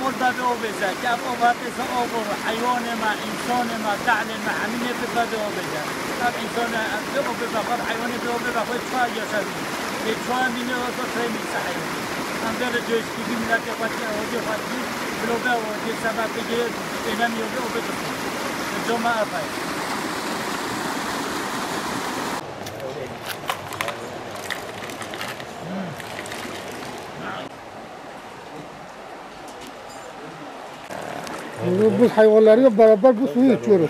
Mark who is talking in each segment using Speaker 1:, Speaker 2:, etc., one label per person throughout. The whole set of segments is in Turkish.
Speaker 1: قلبه بأوبزة كيف أوباتس أوبر حيوان ما إنسان ما تعلم ما عمينة بفاد أوبزة كيف إنسان بأوبزة قد حيوان بأوبزة خد فاج يسوي لتوان من الوسط رمي صحيح أم در جوش كي من التقطيع وجه فاتي بلوبه وجه سبب تجير إنامي أوبزة الجمعة فاي
Speaker 2: Biz hayvanlarla beraber bu suyu içiyoruz.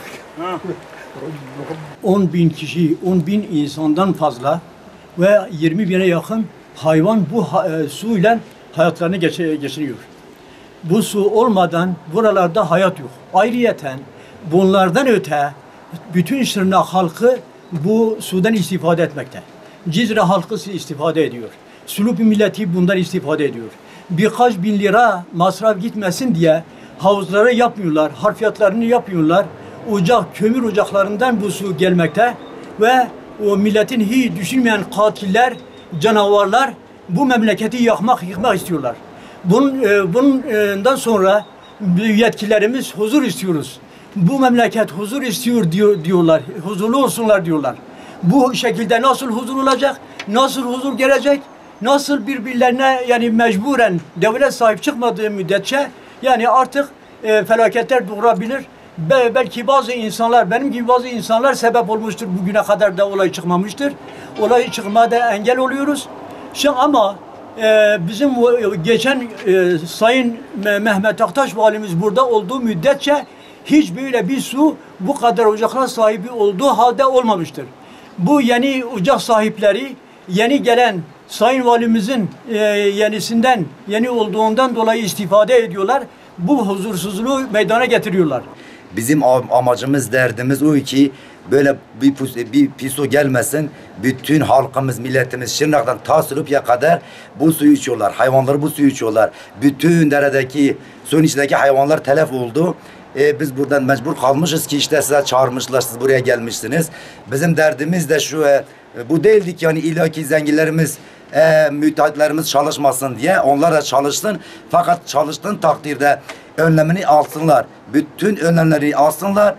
Speaker 3: 10.000 kişi, 10.000 insandan fazla ve 20 bine yakın hayvan bu suyla hayatlarını geçiriyor. Bu su olmadan buralarda hayat yok. Ayrıyeten bunlardan öte bütün Şırnak halkı bu sudan istifade etmekte. Cizre halkı istifade ediyor. Sulupi milleti bundan istifade ediyor. Birkaç bin lira masraf gitmesin diye havuzları yapmıyorlar, harfiyatlarını yapmıyorlar. Kömür ocaklarından bu su gelmekte ve o milletin hiç düşünmeyen katiller, canavarlar bu memleketi yıkmak istiyorlar. Bundan sonra yetkililerimiz huzur istiyoruz. Bu memleket huzur istiyor diyorlar, huzurlu olsunlar diyorlar. Bu şekilde nasıl huzur olacak, nasıl huzur gelecek, nasıl birbirlerine yani mecburen devlet sahip çıkmadığı müddetçe yani artık felaketler doğurabilir. Belki bazı insanlar, benim gibi bazı insanlar sebep olmuştur. Bugüne kadar da olay çıkmamıştır. Olay çıkmada engel oluyoruz. Ama bizim geçen Sayın Mehmet Aktaş valimiz burada olduğu müddetçe hiç böyle bir su bu kadar ocaklar sahibi olduğu halde olmamıştır. Bu yeni ocak sahipleri yeni gelen Sayın Valimizin yeni olduğundan dolayı istifade ediyorlar. Bu huzursuzluğu meydana getiriyorlar.
Speaker 4: Bizim amacımız, derdimiz o ki böyle bir pis su gelmesin. Bütün halkımız, milletimiz Şırnak'tan ta Sülüp'ye kadar bu suyu içiyorlar. Hayvanları bu suyu içiyorlar. Bütün deredeki suyun içindeki hayvanlar telef oldu. Biz buradan mecbur kalmışız ki işte size çağırmışlar, siz buraya gelmişsiniz. Bizim derdimiz de şu, bu değildik yani illaki zenginlerimiz, müteahhitlerimiz çalışmasın diye. Onlar da çalışsın. Fakat çalıştığın takdirde önlemini alsınlar. Bütün önlemleri alsınlar.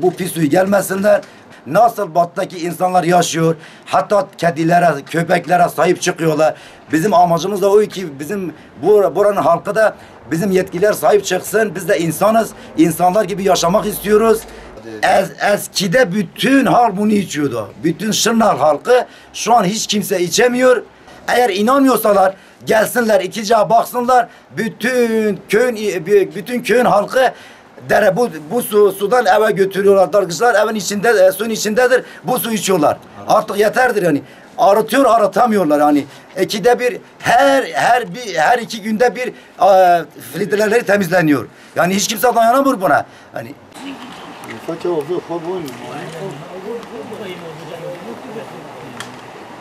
Speaker 4: Bu pis suyu gelmesinler. Nasıl batıdaki insanlar yaşıyor, hatta kedilere, köpeklere sahip çıkıyorlar. Bizim amacımız da o ki bizim buranın halkı da bizim yetkililer sahip çıksın. Biz de insanız, insanlar gibi yaşamak istiyoruz. Eskide bütün halk bunu içiyordu. Bütün Şırnak halkı şu an hiç kimse içemiyor. Eğer inanmıyorsalar gelsinler, ikica baksınlar. Bütün köyün halkı bu sudan eve götürüyorlar. Dalgıçlar evin içinde, suyun içindedir. Bu su içiyorlar. Artık yeterdir yani. Arıtıyor, aratamıyorlar yani. İkide bir, her 2 günde bir filtreleri temizleniyor. Yani hiç kimse dayanamıyor buna. Hani